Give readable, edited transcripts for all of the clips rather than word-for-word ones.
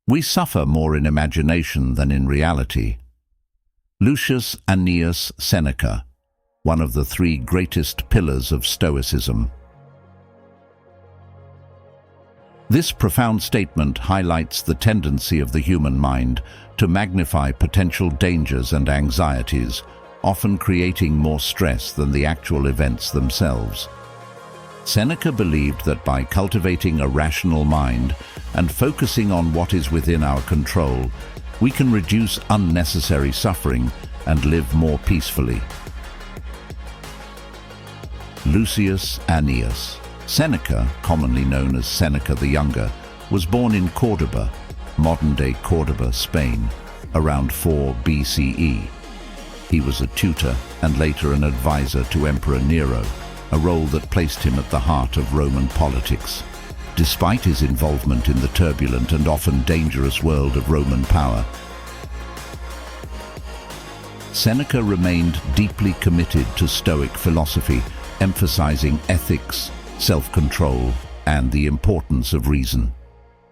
We suffer more in imagination than in reality. Lucius Seneca, one of the three greatest pillars of Stoicism. This profound statement highlights the tendency of the human mind to magnify potential dangers and anxieties, often creating more stress than the actual events themselves. Seneca believed that by cultivating a rational mind and focusing on what is within our control, we can reduce unnecessary suffering and live more peacefully. Lucius Seneca, commonly known as Seneca the Younger, was born in Córdoba, modern-day Córdoba, Spain, around 4 BCE. He was a tutor and later an advisor to Emperor Nero, a role that placed him at the heart of Roman politics. Despite his involvement in the turbulent and often dangerous world of Roman power, Seneca remained deeply committed to Stoic philosophy, emphasizing ethics, self-control, and the importance of reason.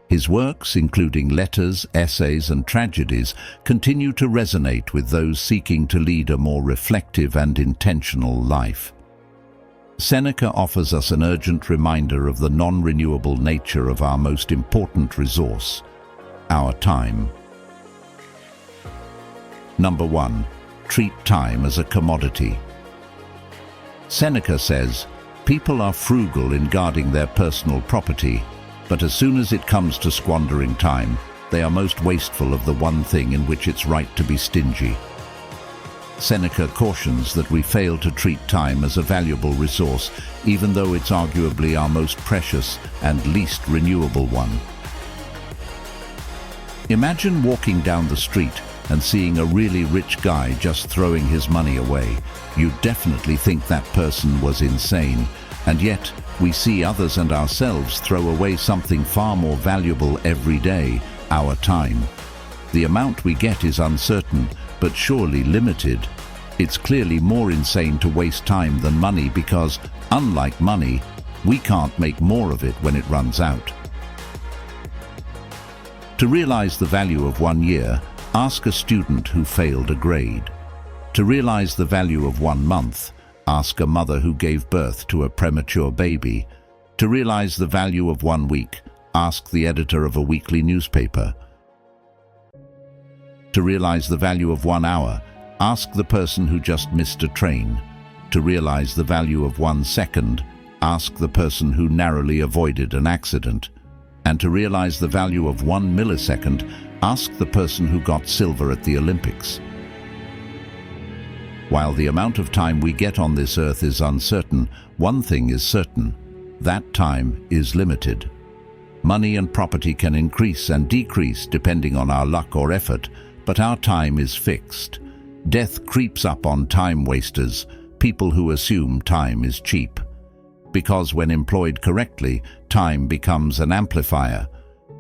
His works, including letters, essays, and tragedies, continue to resonate with those seeking to lead a more reflective and intentional life. Seneca offers us an urgent reminder of the non-renewable nature of our most important resource, our time. Number 1. Treat time as a commodity. Seneca says, "People are frugal in guarding their personal property, but as soon as it comes to squandering time, they are most wasteful of the one thing in which it's right to be stingy." Seneca cautions that we fail to treat time as a valuable resource, even though it's arguably our most precious and least renewable one. Imagine walking down the street and seeing a really rich guy just throwing his money away. You'd definitely think that person was insane, and yet we see others and ourselves throw away something far more valuable every day, our time. The amount we get is uncertain, but surely limited. It's clearly more insane to waste time than money because, unlike money, we can't make more of it when it runs out. To realize the value of 1 year, ask a student who failed a grade. To realize the value of 1 month, ask a mother who gave birth to a premature baby. To realize the value of 1 week, ask the editor of a weekly newspaper. To realize the value of 1 hour, ask the person who just missed a train. To realize the value of 1 second, ask the person who narrowly avoided an accident. And to realize the value of 1 millisecond, ask the person who got silver at the Olympics. While the amount of time we get on this earth is uncertain, one thing is certain: that time is limited. Money and property can increase and decrease depending on our luck or effort, but our time is fixed. Death creeps up on time wasters, people who assume time is cheap. Because when employed correctly, time becomes an amplifier.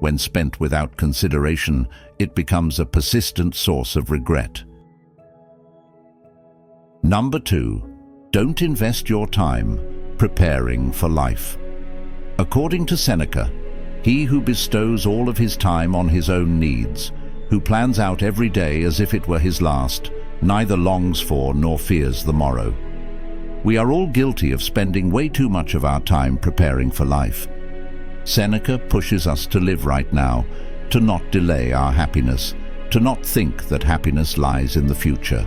When spent without consideration, it becomes a persistent source of regret. Number 2. Don't invest your time preparing for life. According to Seneca, he who bestows all of his time on his own needs, who plans out every day as if it were his last, neither longs for nor fears the morrow. We are all guilty of spending way too much of our time preparing for life. Seneca pushes us to live right now, to not delay our happiness, to not think that happiness lies in the future.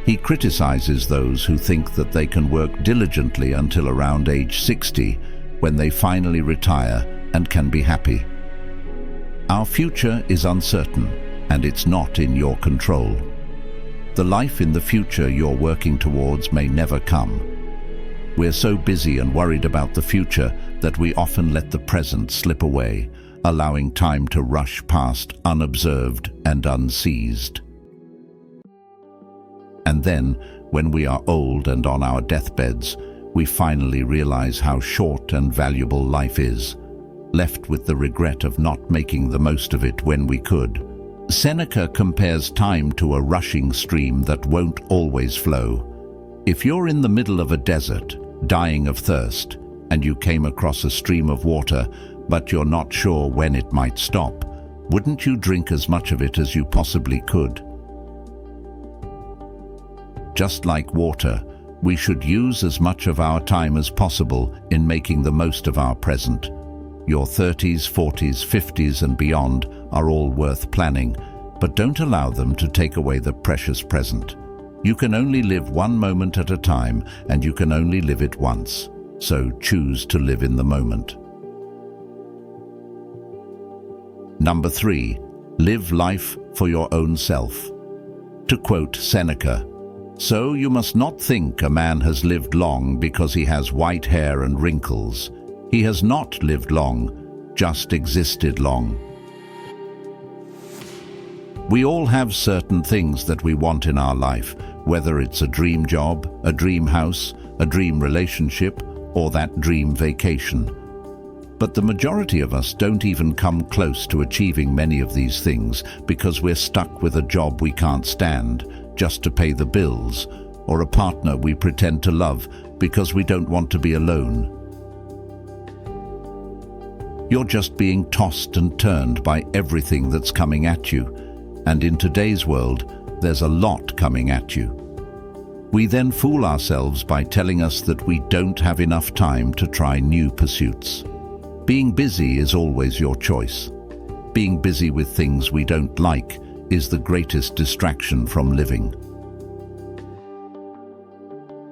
He criticizes those who think that they can work diligently until around age 60, when they finally retire and can be happy. Our future is uncertain, and it's not in your control. The life in the future you're working towards may never come. We're so busy and worried about the future that we often let the present slip away, allowing time to rush past unobserved and unseized. And then, when we are old and on our deathbeds, we finally realize how short and valuable life is, left with the regret of not making the most of it when we could. Seneca compares time to a rushing stream that won't always flow. If you're in the middle of a desert, dying of thirst, and you came across a stream of water, but you're not sure when it might stop, wouldn't you drink as much of it as you possibly could? Just like water, we should use as much of our time as possible in making the most of our present. Your 30s, 40s, 50s and beyond are all worth planning, but don't allow them to take away the precious present. You can only live one moment at a time, and you can only live it once. So choose to live in the moment. Number 3, live life for your own self. To quote Seneca, "So you must not think a man has lived long because he has white hair and wrinkles. He has not lived long, just existed long." We all have certain things that we want in our life, whether it's a dream job, a dream house, a dream relationship, or that dream vacation. But the majority of us don't even come close to achieving many of these things because we're stuck with a job we can't stand just to pay the bills, or a partner we pretend to love because we don't want to be alone. You're just being tossed and turned by everything that's coming at you, and in today's world, there's a lot coming at you. We then fool ourselves by telling us that we don't have enough time to try new pursuits. Being busy is always your choice. Being busy with things we don't like is the greatest distraction from living.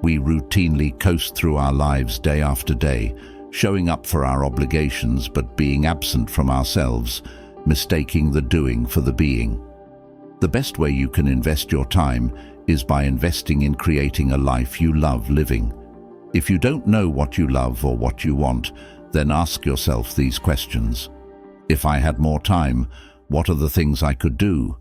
We routinely coast through our lives day after day, showing up for our obligations but being absent from ourselves, mistaking the doing for the being. The best way you can invest your time is by investing in creating a life you love living. If you don't know what you love or what you want, then ask yourself these questions. If I had more time, what are the things I could do?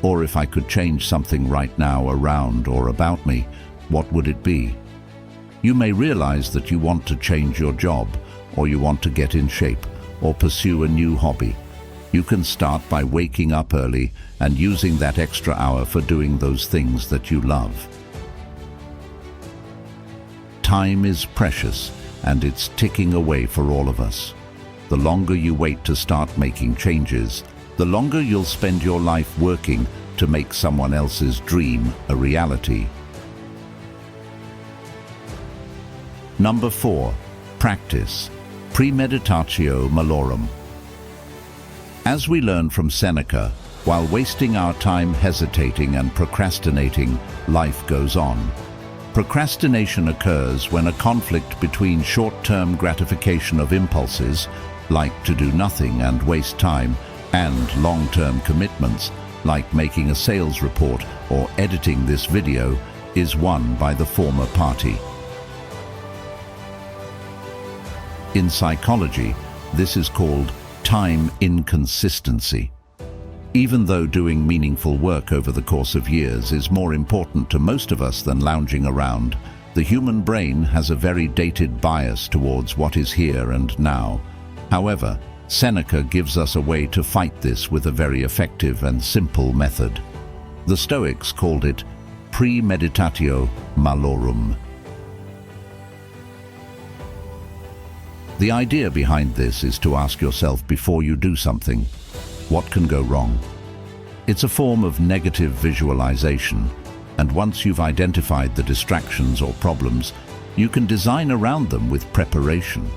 Or if I could change something right now around or about me, what would it be? You may realize that you want to change your job, or you want to get in shape, or pursue a new hobby. You can start by waking up early and using that extra hour for doing those things that you love. Time is precious, and it's ticking away for all of us. The longer you wait to start making changes, the longer you'll spend your life working to make someone else's dream a reality. Number 4, practice. Premeditatio malorum. As we learn from Seneca, while wasting our time hesitating and procrastinating, life goes on. Procrastination occurs when a conflict between short-term gratification of impulses, like to do nothing and waste time, and long-term commitments, like making a sales report or editing this video, is won by the former party. In psychology, this is called time inconsistency. Even though doing meaningful work over the course of years is more important to most of us than lounging around, the human brain has a very dated bias towards what is here and now. However, Seneca gives us a way to fight this with a very effective and simple method. The Stoics called it premeditatio malorum. The idea behind this is to ask yourself before you do something, what can go wrong? It's a form of negative visualization, and once you've identified the distractions or problems, you can design around them with preparation.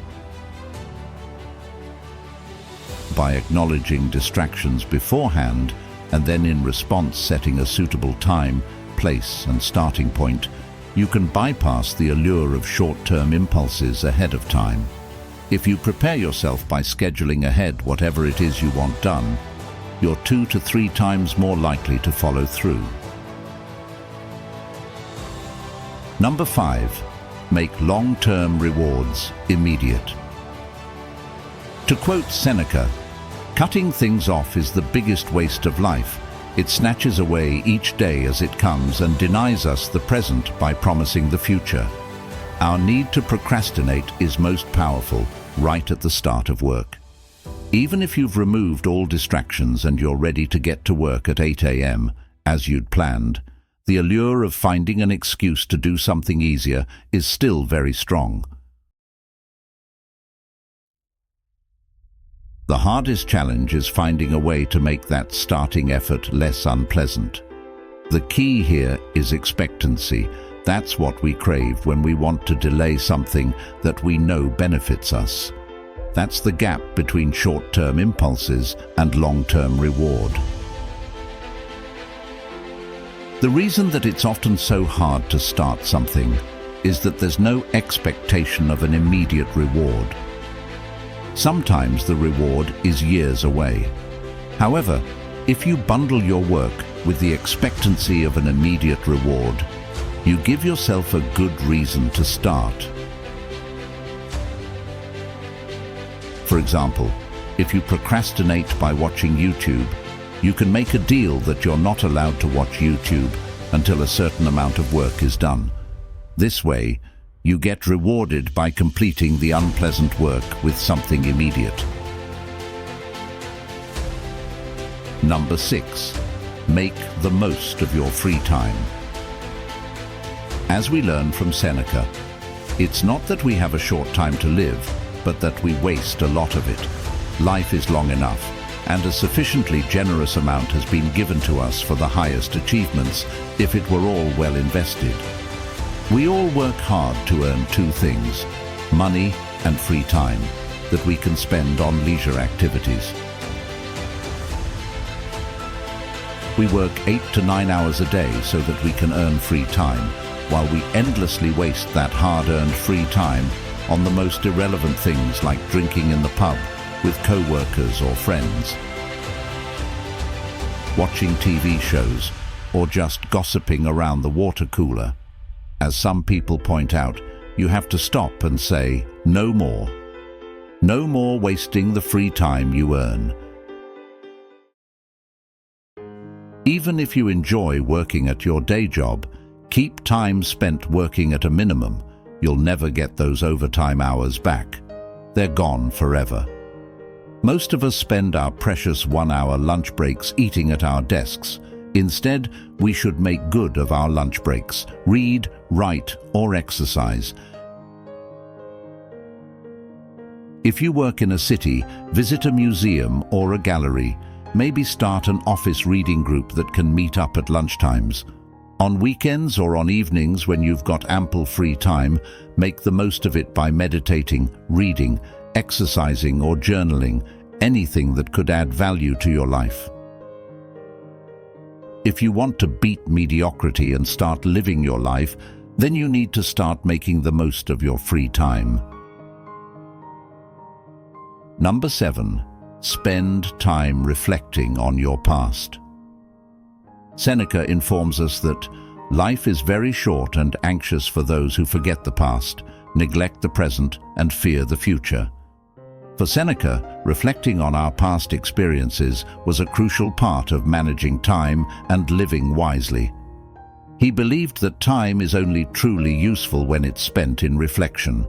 By acknowledging distractions beforehand, and then in response setting a suitable time, place and starting point, you can bypass the allure of short-term impulses ahead of time. If you prepare yourself by scheduling ahead whatever it is you want done, you're 2 to 3 times more likely to follow through. Number 5, make long-term rewards immediate. To quote Seneca, "Cutting things off is the biggest waste of life. It snatches away each day as it comes and denies us the present by promising the future." Our need to procrastinate is most powerful right at the start of work. Even if you've removed all distractions and you're ready to get to work at 8 a.m., as you'd planned, the allure of finding an excuse to do something easier is still very strong. The hardest challenge is finding a way to make that starting effort less unpleasant. The key here is expectancy. That's what we crave when we want to delay something that we know benefits us. That's the gap between short-term impulses and long-term reward. The reason that it's often so hard to start something is that there's no expectation of an immediate reward. Sometimes the reward is years away. However, if you bundle your work with the expectancy of an immediate reward, you give yourself a good reason to start. For example, if you procrastinate by watching YouTube, you can make a deal that you're not allowed to watch YouTube until a certain amount of work is done. This way, you get rewarded by completing the unpleasant work with something immediate. Number 6. Make the most of your free time. As we learn from Seneca, it's not that we have a short time to live, but that we waste a lot of it. Life is long enough, and a sufficiently generous amount has been given to us for the highest achievements if it were all well invested. We all work hard to earn two things, money and free time, that we can spend on leisure activities. We work 8 to 9 hours a day so that we can earn free time, while we endlessly waste that hard-earned free time on the most irrelevant things like drinking in the pub with co-workers or friends, watching TV shows, or just gossiping around the water cooler. As some people point out, you have to stop and say, no more. No more wasting the free time you earn. Even if you enjoy working at your day job, keep time spent working at a minimum. You'll never get those overtime hours back. They're gone forever. Most of us spend our precious 1-hour lunch breaks eating at our desks. Instead, we should make good of our lunch breaks, read, write, or exercise. If you work in a city, visit a museum or a gallery. Maybe start an office reading group that can meet up at lunchtimes. On weekends or on evenings when you've got ample free time, make the most of it by meditating, reading, exercising, or journaling, anything that could add value to your life. If you want to beat mediocrity and start living your life, then you need to start making the most of your free time. Number 7. Spend time reflecting on your past. Seneca informs us that life is very short and anxious for those who forget the past, neglect the present, and fear the future. For Seneca, reflecting on our past experiences was a crucial part of managing time and living wisely. He believed that time is only truly useful when it's spent in reflection.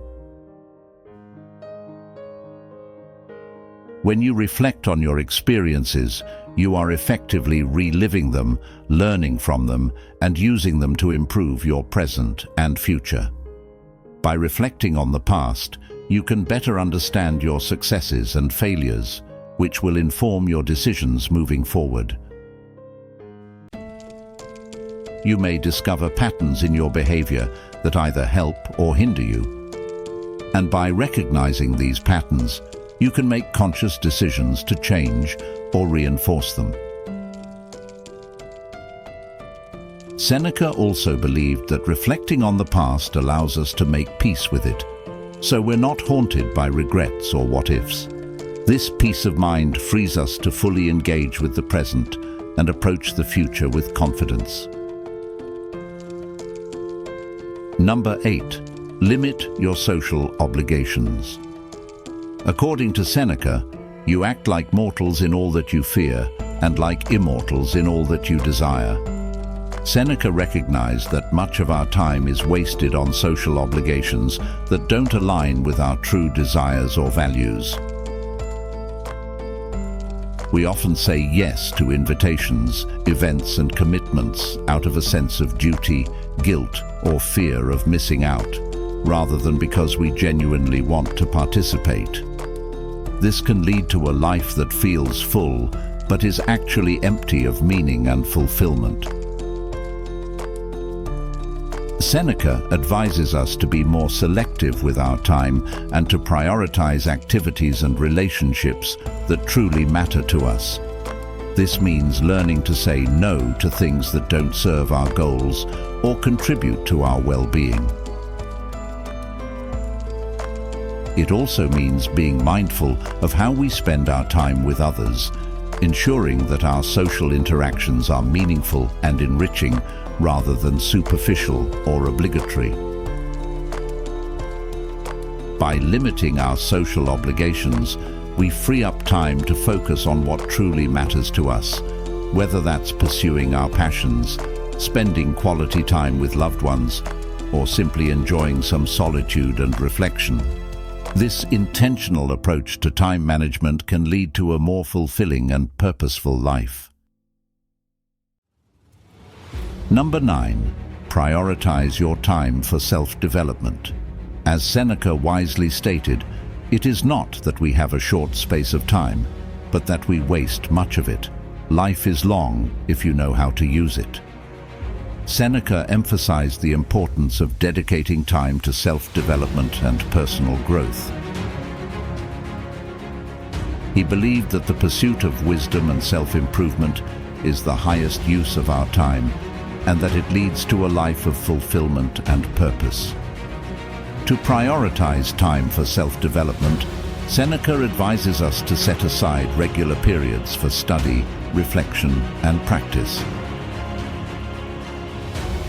When you reflect on your experiences, you are effectively reliving them, learning from them, and using them to improve your present and future. By reflecting on the past, you can better understand your successes and failures, which will inform your decisions moving forward. You may discover patterns in your behavior that either help or hinder you. And by recognizing these patterns, you can make conscious decisions to change or reinforce them. Seneca also believed that reflecting on the past allows us to make peace with it, so we're not haunted by regrets or what-ifs. This peace of mind frees us to fully engage with the present and approach the future with confidence. Number 8. Limit your social obligations. According to Seneca, you act like mortals in all that you fear and like immortals in all that you desire. Seneca recognized that much of our time is wasted on social obligations that don't align with our true desires or values. We often say yes to invitations, events, and commitments out of a sense of duty, guilt, or fear of missing out, rather than because we genuinely want to participate. This can lead to a life that feels full, but is actually empty of meaning and fulfillment. Seneca advises us to be more selective with our time and to prioritize activities and relationships that truly matter to us. This means learning to say no to things that don't serve our goals or contribute to our well-being. It also means being mindful of how we spend our time with others, ensuring that our social interactions are meaningful and enriching rather than superficial or obligatory. By limiting our social obligations, we free up time to focus on what truly matters to us, whether that's pursuing our passions, spending quality time with loved ones, or simply enjoying some solitude and reflection. This intentional approach to time management can lead to a more fulfilling and purposeful life. Number 9. Prioritize your time for self-development. As Seneca wisely stated, it is not that we have a short space of time, but that we waste much of it. Life is long if you know how to use it. Seneca emphasized the importance of dedicating time to self-development and personal growth. He believed that the pursuit of wisdom and self-improvement is the highest use of our time, and that it leads to a life of fulfillment and purpose. To prioritize time for self-development, Seneca advises us to set aside regular periods for study, reflection, and practice.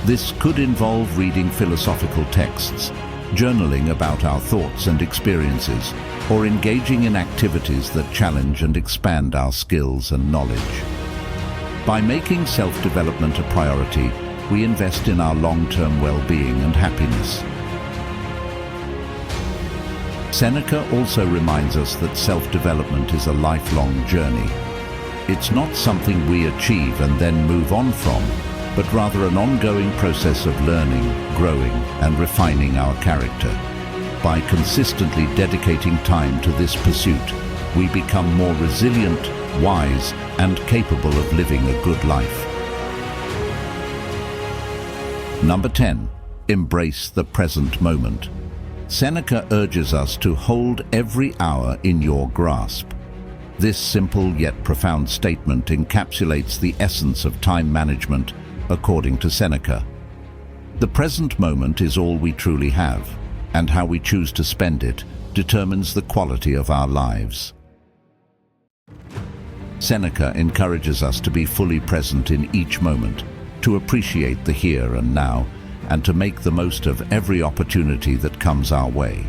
This could involve reading philosophical texts, journaling about our thoughts and experiences, or engaging in activities that challenge and expand our skills and knowledge. By making self-development a priority, we invest in our long-term well-being and happiness. Seneca also reminds us that self-development is a lifelong journey. It's not something we achieve and then move on from, but rather an ongoing process of learning, growing, and refining our character. By consistently dedicating time to this pursuit, we become more resilient, wise, and capable of living a good life. Number 10. Embrace the present moment. Seneca urges us to hold every hour in your grasp. This simple yet profound statement encapsulates the essence of time management, according to Seneca. The present moment is all we truly have, and how we choose to spend it determines the quality of our lives. Seneca encourages us to be fully present in each moment, to appreciate the here and now, and to make the most of every opportunity that comes our way.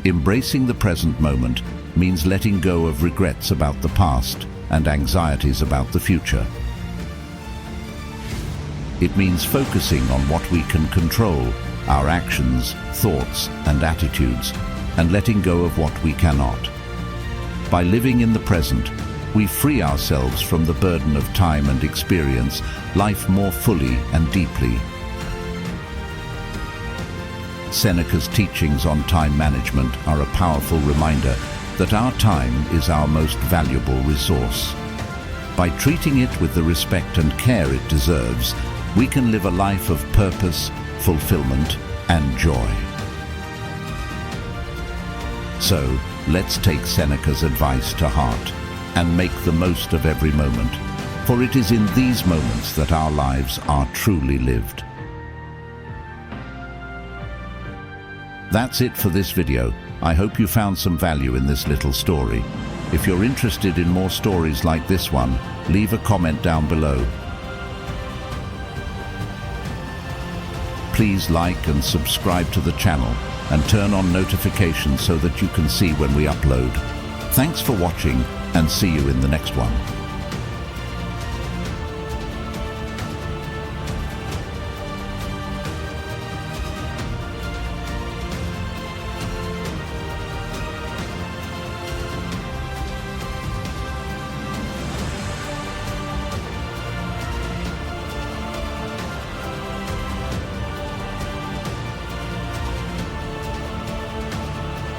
Embracing the present moment means letting go of regrets about the past and anxieties about the future. It means focusing on what we can control, our actions, thoughts, and attitudes, and letting go of what we cannot. By living in the present, we free ourselves from the burden of time and experience life more fully and deeply. Seneca's teachings on time management are a powerful reminder that our time is our most valuable resource. By treating it with the respect and care it deserves, we can live a life of purpose, fulfillment, and joy. So, let's take Seneca's advice to heart and make the most of every moment, for it is in these moments that our lives are truly lived. That's it for this video. I hope you found some value in this little story. If you're interested in more stories like this one, leave a comment down below. Please like and subscribe to the channel and turn on notifications so that you can see when we upload. Thanks for watching, and see you in the next one.